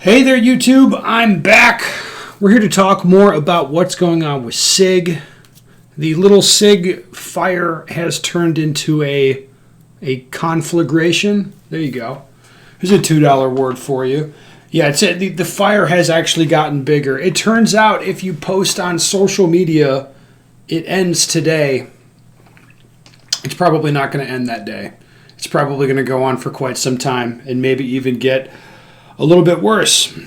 Hey there, YouTube. I'm back. We're here to talk more about what's going on with Sig. The little Sig fire has turned into a conflagration. There you go. Here's a $2 word for you. Yeah, the fire has actually gotten bigger. It turns out if you post on social media, it ends today. It's probably not going to end that day. It's probably going to go on for quite some time and maybe even get a little bit worse.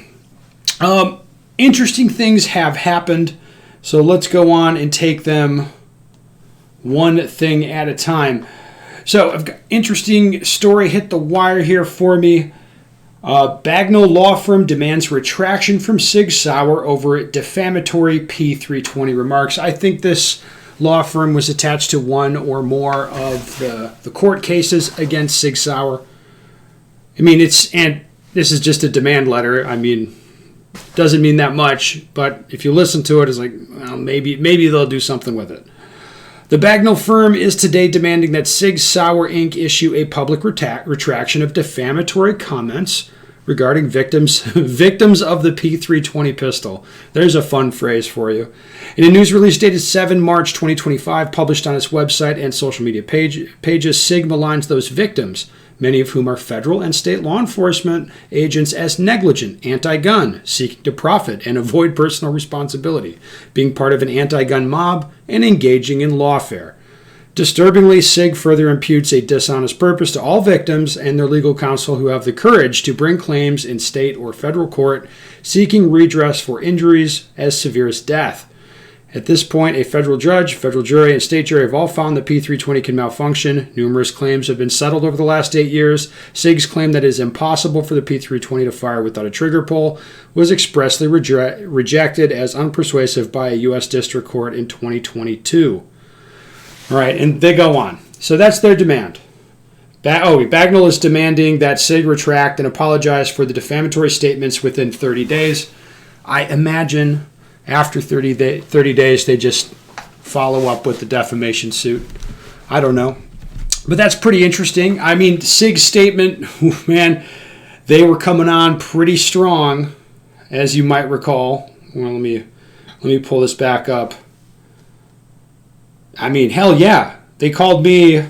Interesting things have happened, so let's go on and take them one thing at a time. So, I've got interesting story hit the wire here for me. Bagnall law firm demands retraction from Sig Sauer over defamatory P320 remarks. I think this law firm was attached to one or more of the court cases against Sig Sauer. I mean, this is just a demand letter. I mean, doesn't mean that much, but if you listen to it, it's like, well, maybe they'll do something with it. The Bagnall firm is today demanding that Sig Sauer Inc. issue a public retraction of defamatory comments regarding victims of the P320 pistol. There's a fun phrase for you. In a news release dated 7 March 2025, published on its website and social media pages, Sig maligns those victims, many of whom are federal and state law enforcement agents, as negligent, anti-gun, seeking to profit and avoid personal responsibility, being part of an anti-gun mob, and engaging in lawfare. Disturbingly, Sig further imputes a dishonest purpose to all victims and their legal counsel who have the courage to bring claims in state or federal court seeking redress for injuries as severe as death. At this point, a federal judge, federal jury, and state jury have all found the P320 can malfunction. Numerous claims have been settled over the last 8 years. Sig's claim that it is impossible for the P320 to fire without a trigger pull was expressly rejected as unpersuasive by a U.S. District Court in 2022. All right, and they go on. So that's their demand. Bagnall is demanding that Sig retract and apologize for the defamatory statements within 30 days. I imagine after 30 days, they just follow up with the defamation suit. I don't know. But that's pretty interesting. I mean, Sig's statement, man, they were coming on pretty strong, as you might recall. Well, let me pull this back up. I mean, hell yeah. They called me,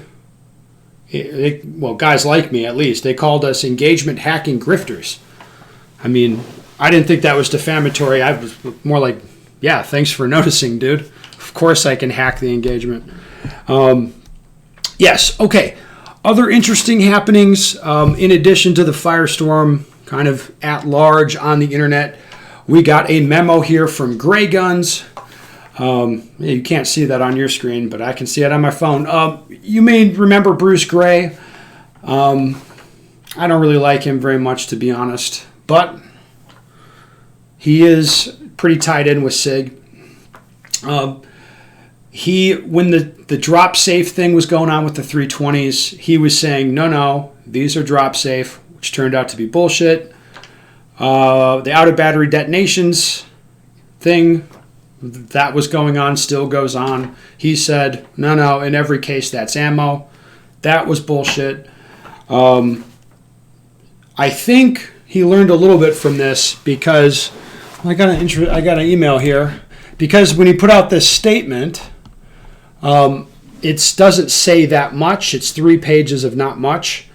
guys like me at least, they called us engagement hacking grifters. I mean, I didn't think that was defamatory. I was more like, yeah, thanks for noticing, dude. Of course I can hack the engagement. Yes, okay. Other interesting happenings, in addition to the firestorm kind of at large on the internet, we got a memo here from Gray Guns. You can't see that on your screen, but I can see it on my phone. You may remember Bruce Gray. I don't really like him very much, to be honest, but he is pretty tied in with Sig. When the drop safe thing was going on with the 320s, he was saying, no, these are drop safe, which turned out to be bullshit. The out of battery detonations thing, that was going on, still goes on. He said, no, in every case that's ammo. That was bullshit. I think he learned a little bit from this because I got an email here. Because when he put out this statement, it doesn't say that much. It's 3 pages of not much.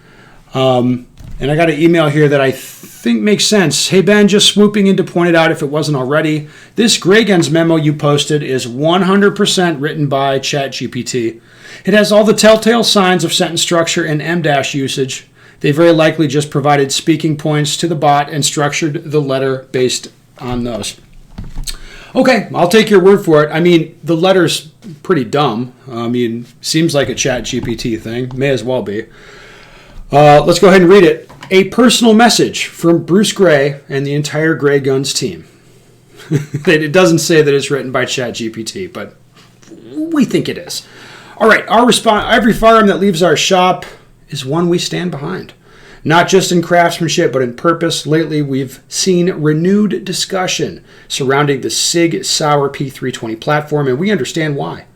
And I got an email here that I think makes sense. Hey, Ben, just swooping in to point it out if it wasn't already. This Gray Guns memo you posted is 100% written by ChatGPT. It has all the telltale signs of sentence structure and em dash usage. They very likely just provided speaking points to the bot and structured the letter based on those. Okay, I'll take your word for it. I mean, the letter's pretty dumb. I mean, seems like a ChatGPT thing. May as well be. Let's go ahead and read it. A personal message from Bruce Gray and the entire Gray Guns team. It doesn't say that it's written by ChatGPT, but we think it is. All right, our response: every firearm that leaves our shop is one we stand behind. Not just in craftsmanship, but in purpose. Lately, we've seen renewed discussion surrounding the Sig Sauer P320 platform, and we understand why.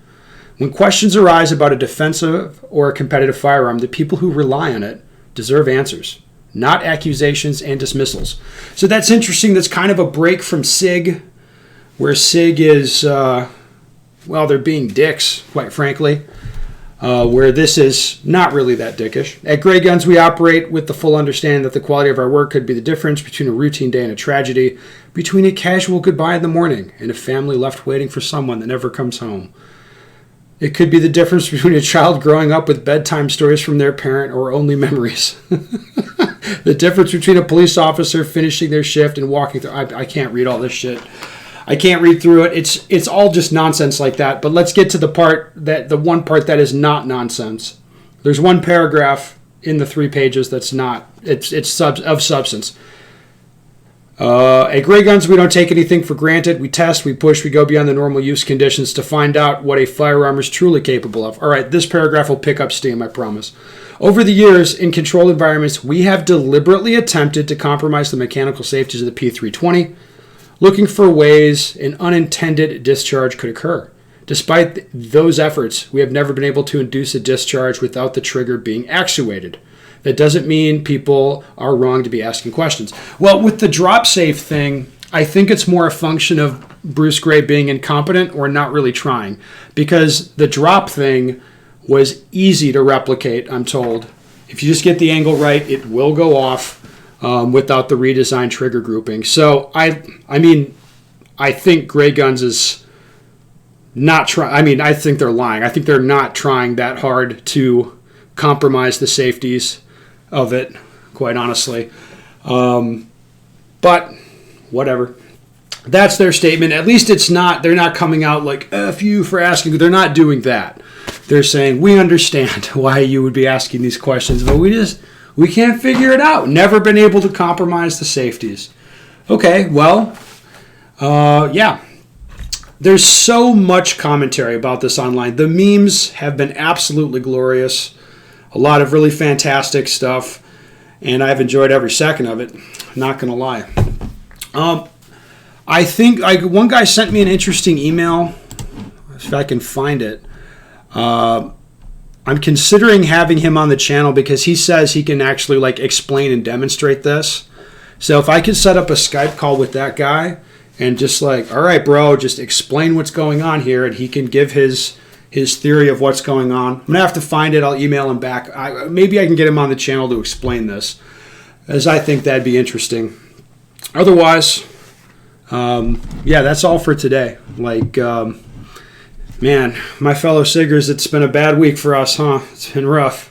When questions arise about a defensive or a competitive firearm, the people who rely on it deserve answers. not accusations and dismissals. So that's interesting. That's kind of a break from Sig, where Sig is, they're being dicks, quite frankly. Where this is not really that dickish. At Grey Guns, we operate with the full understanding that the quality of our work could be the difference between a routine day and a tragedy, between a casual goodbye in the morning and a family left waiting for someone that never comes home. It could be the difference between a child growing up with bedtime stories from their parent or only memories. The difference between a police officer finishing their shift and walking through... I can't read all this shit. I can't read through it. It's all just nonsense like that. But let's get to the one part that is not nonsense. There's one paragraph in the 3 pages that's not. It's of substance. At Grey Guns, we don't take anything for granted. We test, we push, we go beyond the normal use conditions to find out what a firearm is truly capable of. All right, this paragraph will pick up steam, I promise. Over the years, in controlled environments, we have deliberately attempted to compromise the mechanical safeties of the P320, looking for ways an unintended discharge could occur. Despite those efforts, we have never been able to induce a discharge without the trigger being actuated. That doesn't mean people are wrong to be asking questions. Well, with the drop safe thing, I think it's more a function of Bruce Gray being incompetent or not really trying, because the drop thing was easy to replicate, I'm told. If you just get the angle right, it will go off. Without the redesigned trigger grouping. So, I think Grey Guns is not trying. I think they're lying. I think they're not trying that hard to compromise the safeties of it, quite honestly. But, whatever. That's their statement. At least they're not coming out like, F you for asking. They're not doing that. They're saying, we understand why you would be asking these questions, but we can't figure it out. Never been able to compromise the safeties. Okay, well, yeah. There's so much commentary about this online. The memes have been absolutely glorious. A lot of really fantastic stuff. And I've enjoyed every second of it. Not going to lie. I think one guy sent me an interesting email. If I can find it. I'm considering having him on the channel because he says he can actually explain and demonstrate this. So if I could set up a Skype call with that guy and just all right, bro, just explain what's going on here, and he can give his theory of what's going on. I'm going to have to find it. I'll email him back. Maybe I can get him on the channel to explain this, as I think that'd be interesting. Otherwise, yeah, that's all for today. Man, my fellow Siggers, it's been a bad week for us, huh? It's been rough.